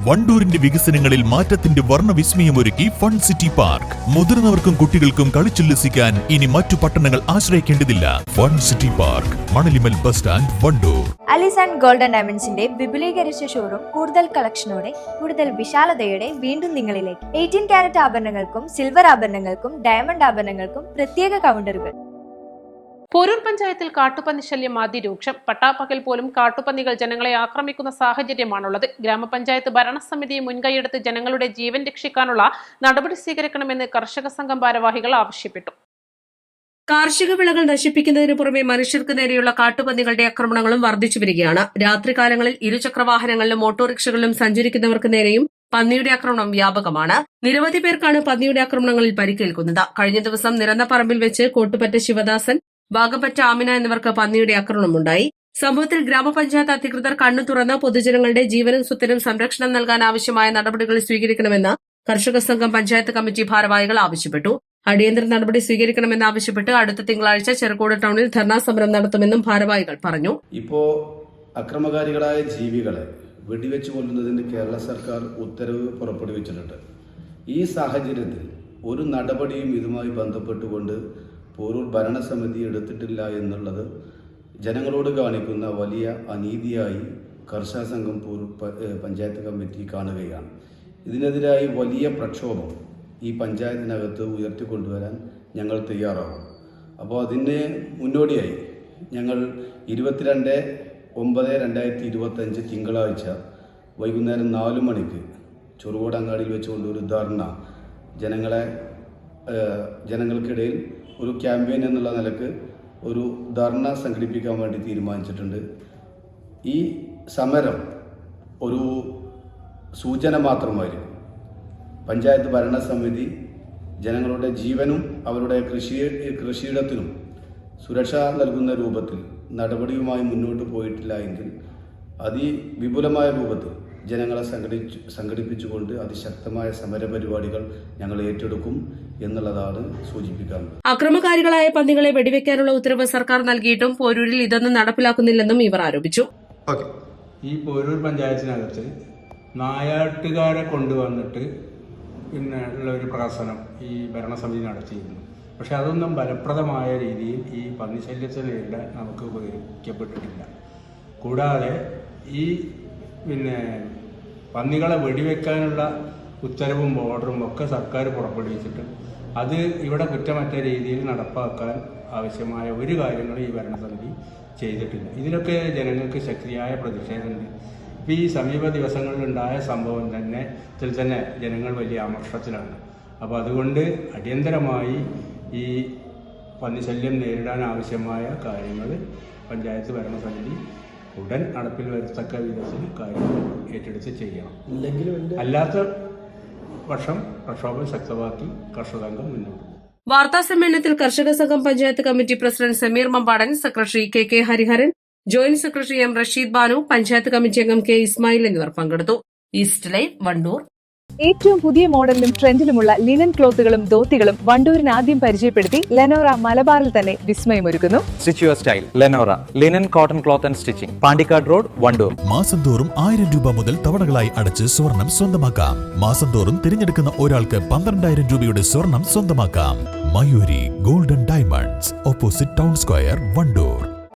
വണ്ടൂരിന്റെ വികസനങ്ങളിൽ മാറ്റത്തിന്റെ വർണ്ണവിസ്മയമൊരുക്കി fun city park. മുതിർന്നവർക്കും കുട്ടികൾക്കും കളിച്ചുല്ലസിക്കാൻ ഇനി മറ്റു പട്ടണങ്ങൾ ആശ്രയിക്കേണ്ടതില്ല. ഫൺ സിറ്റി പാർക്ക്, മണലിമൽ ബസ് സ്റ്റാൻഡ്, വണ്ടൂർ. അലിസ് ആൻഡ് ഗോൾഡൻ ഡയമണ്ട്സിന്റെ വിപുലീകരിച്ച ഷോറൂം കൂടുതൽ കളക്ഷനോടെ, കൂടുതൽ വിശാലതയോടെ വീണ്ടും നിങ്ങളിലേക്ക്. 18 കാരറ്റ് ആഭരണങ്ങൾക്കും സിൽവർ ആഭരണങ്ങൾക്കും ഡയമണ്ട് ആഭരണങ്ങൾക്കും പ്രത്യേക കൗണ്ടറുകൾ. പോരൂർ പഞ്ചായത്തിൽ കാട്ടുപന്നി ശല്യം അതിരൂക്ഷം. പട്ടാപ്പകൽ പോലും കാട്ടുപന്നികൾ ജനങ്ങളെ ആക്രമിക്കുന്ന സാഹചര്യമാണുള്ളത്. ഗ്രാമപഞ്ചായത്ത് ഭരണസമിതി മുൻകൈയെടുത്ത് ജനങ്ങളുടെ ജീവൻ രക്ഷിക്കാനുള്ള നടപടി സ്വീകരിക്കണമെന്ന് കർഷക സംഘം ഭാരവാഹികൾ ആവശ്യപ്പെട്ടു. കാർഷിക വിളകൾ നശിപ്പിക്കുന്നതിന് പുറമെ മനുഷ്യർക്ക് നേരെയുള്ള കാട്ടുപന്നികളുടെ ആക്രമണങ്ങളും വർദ്ധിച്ചു വരികയാണ്. രാത്രികാലങ്ങളിൽ ഇരുചക്രവാഹനങ്ങളിലും ഓട്ടോറിക്ഷകളിലും സഞ്ചരിക്കുന്നവർക്ക് നേരെയും പന്നിയുടെ ആക്രമണം വ്യാപകമാണ്. നിരവധി പേർക്കാണ് പന്നിയുടെ ആക്രമണങ്ങളിൽ പരിക്കേൽക്കുന്നത്. കഴിഞ്ഞ ദിവസം നിരന്നപ്പറമ്പിൽ വെച്ച് കോട്ടുപറ്റ ശിവദാസൻ, വാഗപ്പറ്റ ആമിന എന്നിവർക്ക് പന്നിയുടെ ആക്രമണമുണ്ടായി. സംഭവത്തിൽ ഗ്രാമപഞ്ചായത്ത് അധികൃതർ കണ്ണു തുറന്ന് പൊതുജനങ്ങളുടെ ജീവനും സ്വത്തിനും സംരക്ഷണം നൽകാൻ ആവശ്യമായ നടപടികൾ സ്വീകരിക്കണമെന്ന് കർഷക സംഘം പഞ്ചായത്ത് കമ്മിറ്റി ഭാരവാഹികൾ ആവശ്യപ്പെട്ടു. അടിയന്തര നടപടി സ്വീകരിക്കണമെന്നാവശ്യപ്പെട്ട് അടുത്ത തിങ്കളാഴ്ച ചെറുകോട് ടൗണിൽ ധർണാ സമരം നടത്തുമെന്നും ഭാരവാഹികൾ പറഞ്ഞു. ഇപ്പോ അക്രമകാരികളായ ജീവികളെ വെടിവെച്ച് കൊല്ലുന്നതിന് കേരള സർക്കാർ ഉത്തരവ് പുറപ്പെടുവിച്ചിട്ടുണ്ട്. ഈ സാഹചര്യത്തിൽ ഒരു നടപടിയും ഇതുമായി ബന്ധപ്പെട്ടുകൊണ്ട് പോരൂർ ഭരണസമിതി എടുത്തിട്ടില്ല എന്നുള്ളത് ജനങ്ങളോട് കാണിക്കുന്ന വലിയ അനീതിയായി കർഷക സംഘം പോരൂർ പഞ്ചായത്ത് കമ്മിറ്റി കാണുകയാണ്. ഇതിനെതിരായി വലിയ പ്രക്ഷോഭം ഈ പഞ്ചായത്തിനകത്ത് ഉയർത്തിക്കൊണ്ടുവരാൻ ഞങ്ങൾ തയ്യാറാകും. അപ്പോൾ അതിന് മുന്നോടിയായി ഞങ്ങൾ 22/9/2025 തിങ്കളാഴ്ച വൈകുന്നേരം 4 മണിക്ക് ചെറുകോട് അങ്ങാടിയിൽ വെച്ചുകൊണ്ട് ഒരു ധർണ ജനങ്ങൾക്കിടയിൽ ഒരു ക്യാമ്പയിൻ എന്നുള്ള നിലക്ക് ഒരു ധർണ സംഘടിപ്പിക്കാൻ വേണ്ടി തീരുമാനിച്ചിട്ടുണ്ട്. ഈ സമരം ഒരു സൂചന മാത്രമായിരിക്കും. പഞ്ചായത്ത് ഭരണസമിതി ജനങ്ങളുടെ ജീവനും അവരുടെ കൃഷിയിടത്തിനും സുരക്ഷ നൽകുന്ന രൂപത്തിൽ നടപടിയുമായി മുന്നോട്ട് പോയിട്ടില്ല എങ്കിൽ അതിവിപുലമായ രൂപത്തിൽ ജനങ്ങളെ സംഘടിപ്പിച്ചുകൊണ്ട് അതിശക്തമായ സമരപരിപാടികൾ ഞങ്ങൾ ഏറ്റെടുക്കും എന്നുള്ളതാണ് സൂചിപ്പിക്കുന്നത്. അക്രമകാരികളായ പന്നികളെ വെടിവെക്കാനുള്ള ഉത്തരവ് സർക്കാർ നൽകിയിട്ടും പോരൂരിൽ ഇതൊന്നും നടപ്പിലാക്കുന്നില്ലെന്നും ഇവർ ആരോപിച്ചു. ഈ പോരൂർ പഞ്ചായത്തിനകത്ത് നായാട്ടുകാരെ കൊണ്ടുവന്നിട്ട് പിന്നെ ഉള്ള ഒരു പ്രഹസനം ഈ ഭരണസമിതി നടത്തിയിരുന്നു. പക്ഷെ അതൊന്നും ഫലപ്രദമായ രീതിയിൽ ഈ പന്നിശല്യത്തെ നേരിടാൻ നമുക്ക് ഉപകരിക്കപ്പെട്ടിട്ടില്ല. കൂടാതെ ഈ പന്നികളെ വെടിവെക്കാനുള്ള ഉത്തരവും ഓർഡറും ഒക്കെ സർക്കാർ പുറപ്പെടുവിച്ചിട്ടും അത് ഇവിടെ കുറ്റമറ്റ രീതിയിൽ നടപ്പാക്കാൻ ആവശ്യമായ ഒരു കാര്യങ്ങളും ഈ ഭരണസമിതി ചെയ്തിട്ടില്ല. ഇതിലൊക്കെ ജനങ്ങൾക്ക് ശക്തിയായ പ്രതിഷേധമുണ്ട്. ഇപ്പോൾ ഈ സമീപ ദിവസങ്ങളിലുണ്ടായ സംഭവം തന്നെ ജനങ്ങൾ വലിയ ആമർഷത്തിലാണ്. അപ്പോൾ അതുകൊണ്ട് അടിയന്തരമായി ഈ പന്നിശല്യം നേരിടാൻ ആവശ്യമായ കാര്യങ്ങൾ പഞ്ചായത്ത് ഭരണസമിതി ഉടൻ നടപ്പിൽ വരുത്തക്ക വിധത്തിൽ കാര്യങ്ങൾ ഏറ്റെടുത്ത് ചെയ്യണം. അല്ലാത്ത പക്ഷം പ്രക്ഷോഭം ശക്തമാക്കി കർഷക സംഘം മുന്നോട്ട്. വാർത്താ സമ്മേളനത്തിൽ കർഷക സംഘം panchayat committee president Sameer Mambadan, secretary K Hariharan, joint secretary M Rasheed Banu, panchayat committee അംഗം കെ ഇസ്മായിൽ എന്നിവർ പങ്കെടുത്തു. East Live, Wandoor. ഏറ്റവും പുതിയ മോഡലിലും ട്രെൻഡിലുമുള്ള ലിനൻ ക്ലോത്തുകളും ധോത്തികളും വണ്ടൂരിന് ആദ്യം പരിചയപ്പെടുത്തി ലെനോറ മലബാറിൽ തന്നെ വിസ്മയമൊരുക്കുന്നു. Stitch your style Lenora linen cotton cloth and stitching, Pandikkad road, Wandoor. മാസം തോറും 1000 രൂപ മുതൽ തവണകളായി അടച്ച് സ്വർണം സ്വന്തമാക്കാം. മാസം തോറും തിരഞ്ഞെടുക്കുന്ന ഒരാൾക്ക് 12,000 രൂപയുടെ സ്വർണം സ്വന്തമാക്കാം. Mayuri golden diamonds, opposite town square, Wandoor.